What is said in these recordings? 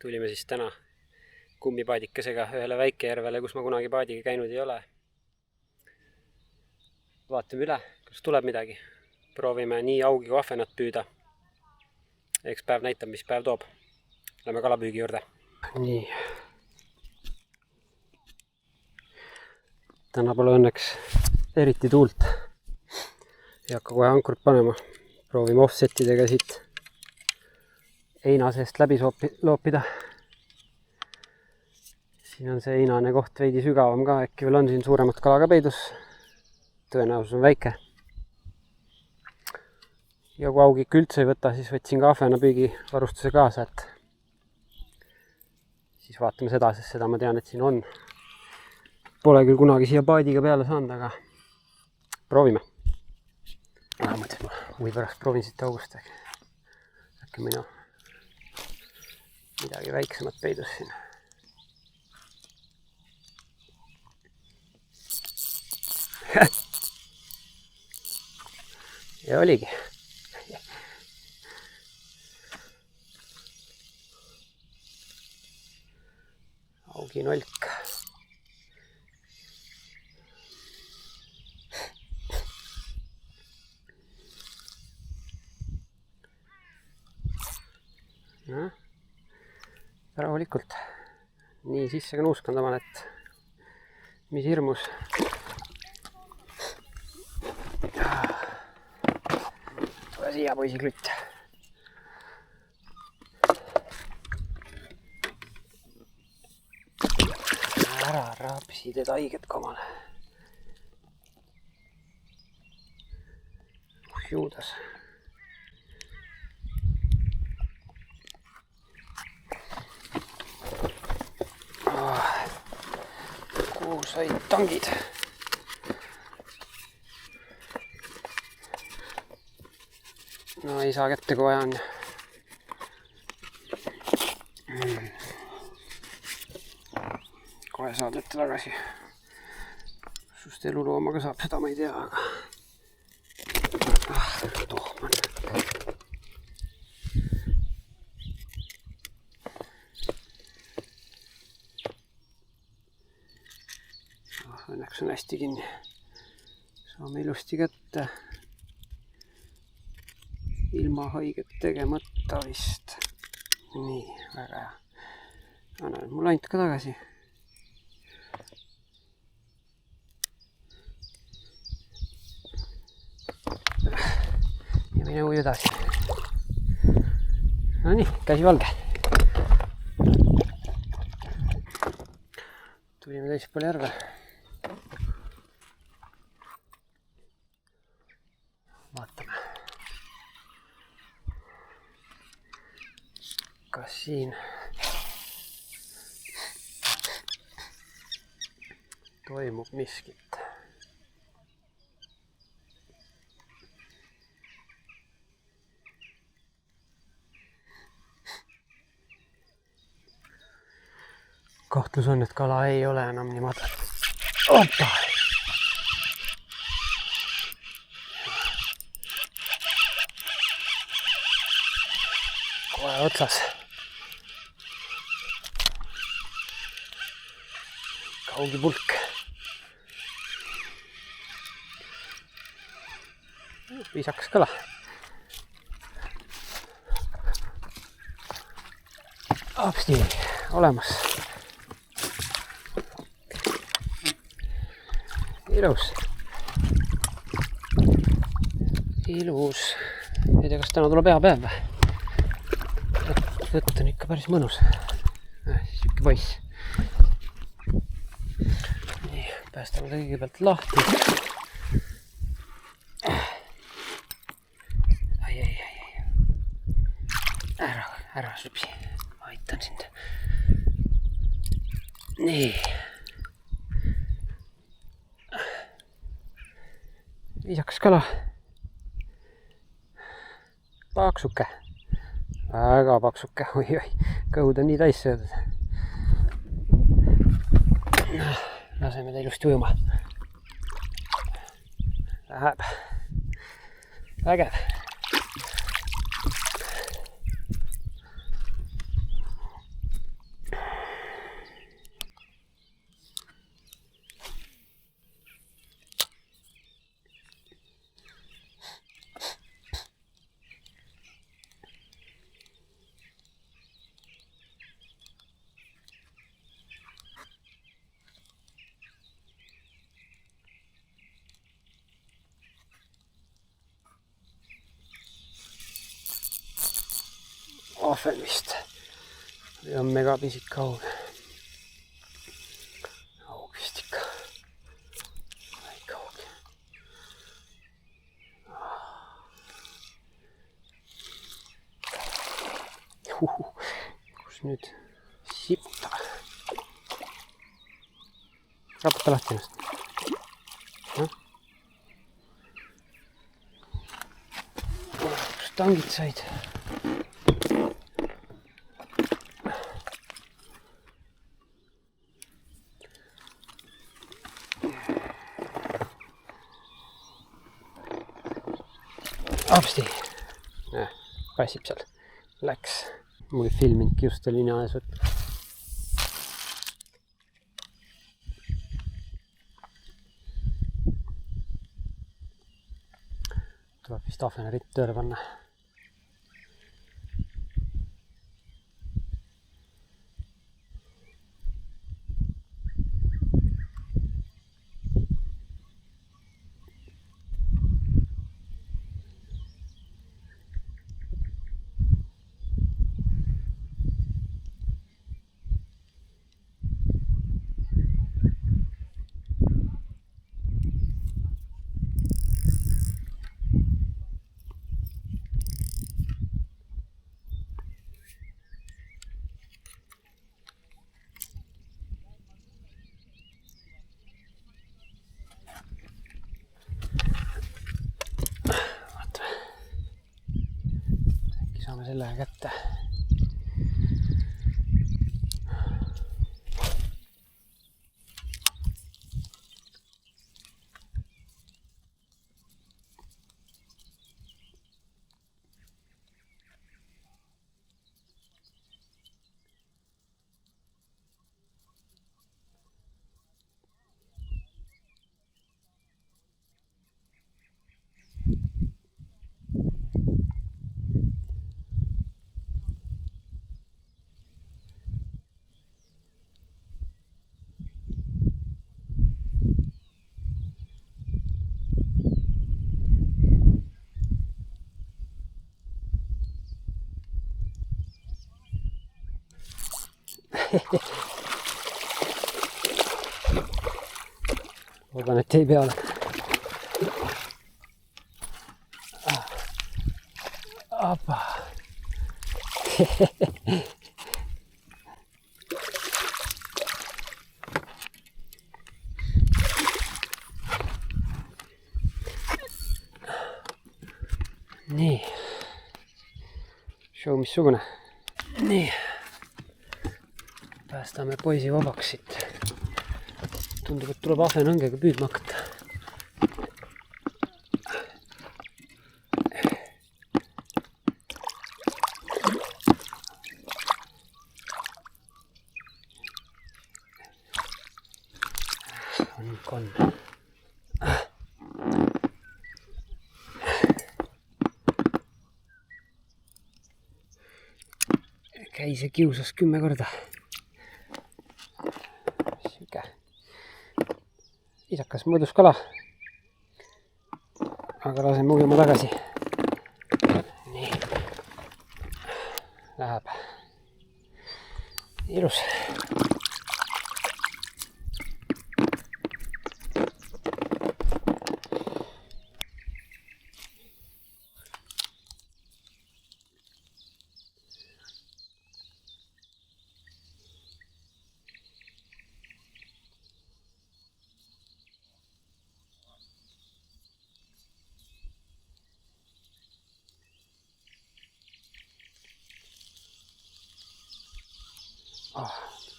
tulime siis täna kummipaadikesega ühele väikejärvele, kus ma kunagi paadiga käinud ei ole. Vaatame üle, kas tuleb midagi. Proovime nii augi kui ahvenat püüda. Eks päev näitab, mis päev toob. Lähme kalapüügi juurde. Nii. Täna pole õnneks eriti tuult. Ei hakka kohe ankurit panema. Proovime offsetidega siit heina seest läbi loopida. Siin on see heinane koht veidi sügavam ka, äkki veel on siin suuremat kala ka peidus. Tõenäosus on väike. Ja kui augik üldse ei võta, siis võtsin ka ahvena püügi varustuse kaasa, et siis vaatame seda, sest seda ma tean, et siin on. Pole küll kunagi siia paadiga peale saanud, aga proovime. Mõtlesin, ma huvi pärast proovin siit august. Äkki minu midagi väiksemat peidus siin. Ja oligi. Augi nolk. No, rahulikult. Nii sisse ka nuuskan tamal, et mis hirmus. Tule siia, poisi klütt. Ära rapsi teda haiget kamale. Juudas. Kuhu said tangid? No ei saa kätte, kui vaja on. Kohe saad ette tagasi. Sust eluloomaga saab, seda ma ei tea, aga tohman. Õnneks on hästi kinni. Saame ilusti kätte. Ilma haiget tegemata vist. Nii, väga hea. Anna nüüd mul ainult ka tagasi. Ja mine uju edasi. No nii, käsi valge. Tulime teispool järve. Vaatame. Kas siin toimub miskit. Kahtlus on, et kala ei ole enam nii madal. Opa! Kohe otsas. Kaugi pulk. Viisakas kala. Apsti, olemas. Ilus. Ilus. Ei tea, kas täna tuleb hea päev. Võtt on ikka päris mõnus. Siuke poiss. Nii, päästame ta kõigepealt lahti. Ära süpsi. Ma aitan sind. Nii. Viisakas kala. Paksuke. Väga paksuke. Oi, kõhud on nii täis söödud. Laseme ta ilusti ujuma. Läheb. Vägev. ahven vist. Või on megapisik haug. Haug vist ikka. Väike haug. Kus nüüd siputa? Raputa lahti ennast. Kus tangid said? Apsti! Passib seal. Läks. Mul ei filminudki just linna ees võtta. Tuleb vist ahveneritt tööle panna. Saame selle kätte. Loodan, et ei peale. Apa. Nii. Show missugune. Nii. Päästame poisi vabaks siit. Tundub, et tuleb ahvenõngega püüdma hakata. On. Käis ja kiusas 10 korda. Isakas mõõdus kala, aga lasen mugima tagasi. Nii. Läheb. Ilus.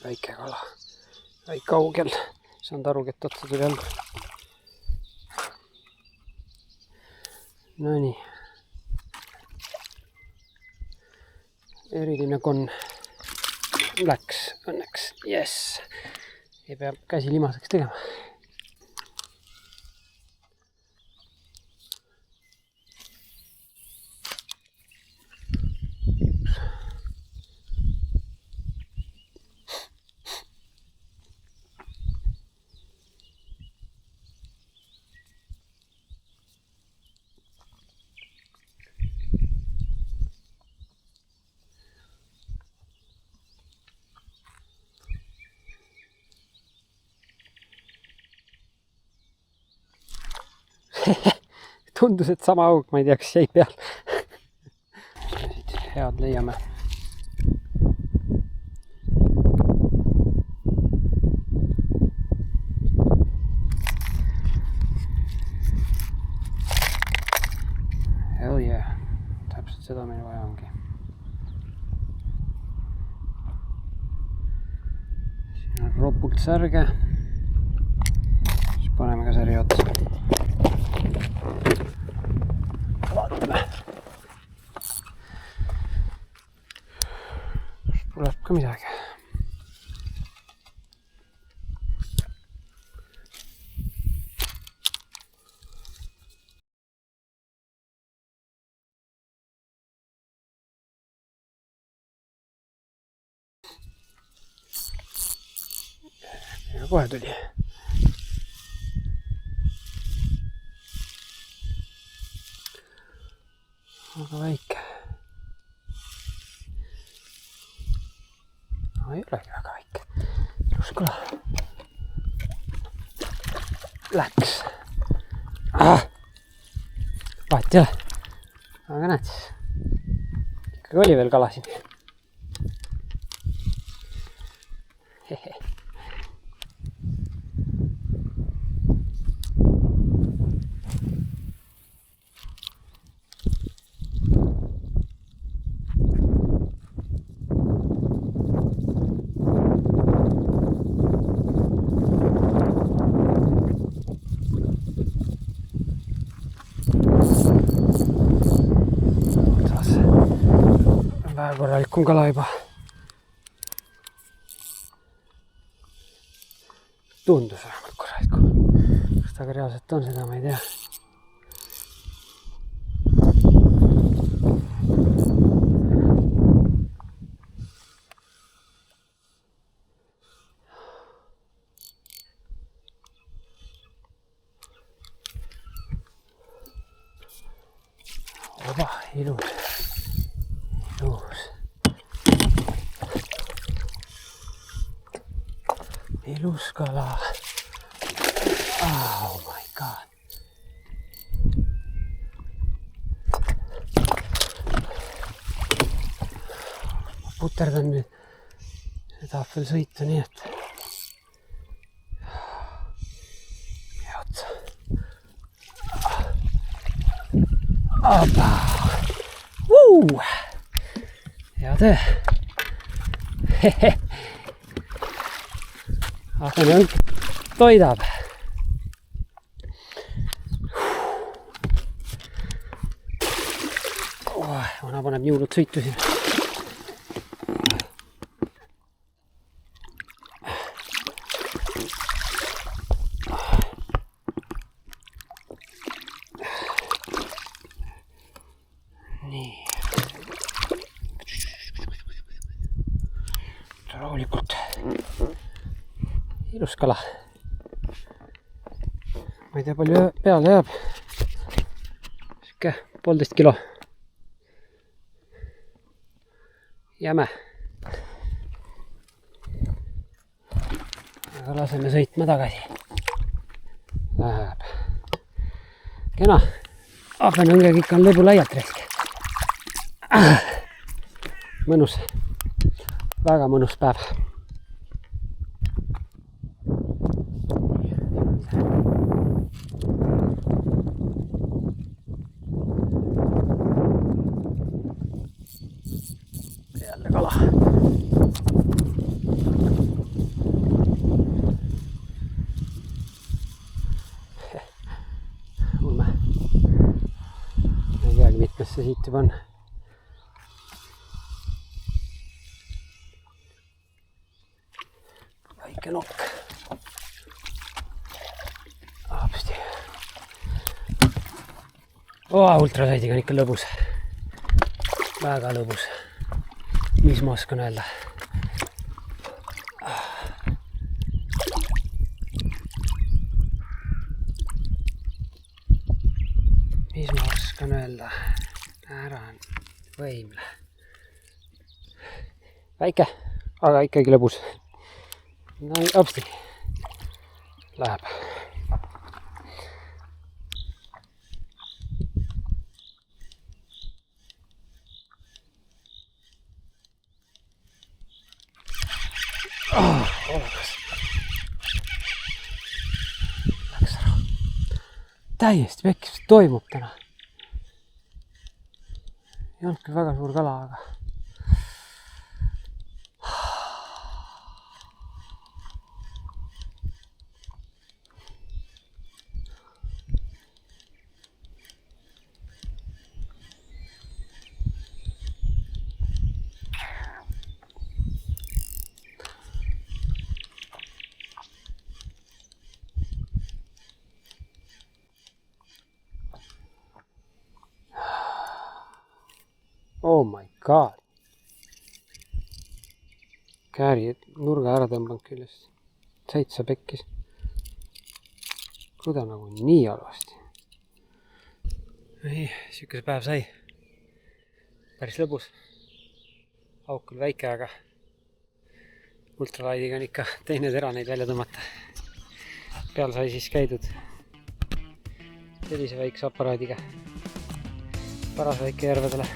Väike kala, väike kaugel, saanud aru, et otsa tuli all. No nii. Eriline konn läks õnneks, yes. Ei pea käsi limaseks tegema. Tundus, et sama auk, ma ei tea, kas jäi peal. Head leiame. Hell yeah. Täpselt seda meil vaja ongi. Siin on ropult särge. Siis paneme ka särje otsa. Vaatame. Tuleb ka midagi. Ja kohe tuli. Aga väike. No, ei olegi väga väike. Ilus kala. Läks. Vahet ei ole. Aga näed siis. Ikkagi oli veel kala siin. Hehe. Vähän korralikum kala juba. Tundus vähemalt korralikum. Kas ta ka reaalselt on, seda ma ei tea. Oba, ilus. Ilus. Ilus kala. Oh my god. Ma puterdan nüüd. See tahab veel sõita, nii et. Ja otsa. Opa. Hea töö. Ahvene õnk toidab. Vana paneb jõulud sõitu siin. Nii. Rahulikult. Ilus kala. Ma ei tea, palju peale jääb. Sikke 1,5 kilo. Jäme. Aga laseme sõitma tagasi. Läheb. Kena. Ahvenõngega ikka on lõbu laialt reisk. Mõnus. Väga mõnus päev. Jälle kala. Ulme. Ei teagi, mitmes see siit juba on. Väike nokk. Apsti. Ultrasaidiga on ikka lõbus. Väga lõbus. Mis ma oskan öelda? Mis ma oskan öelda? Ära võimle. Väike, aga ikkagi lõbus. No, apsti. Läheb. Olekas. Läks ära. Täiesti pekkis, mis toimub täna. Ei olnud küll väga suur kala, aga oh my god. Kääri nurga ära tõmbanud küljest. 7 pekkis. Kuda nagu nii halvasti. Nii, siukese päev sai. Päris lõbus. Auk küll väike, aga ultralaidiga on ikka teine tera neid välja tõmmata. Peal sai siis käidud sellise väikse aparaadiga. Paras väike järvedele.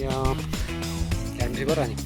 Ja järgmise korrani.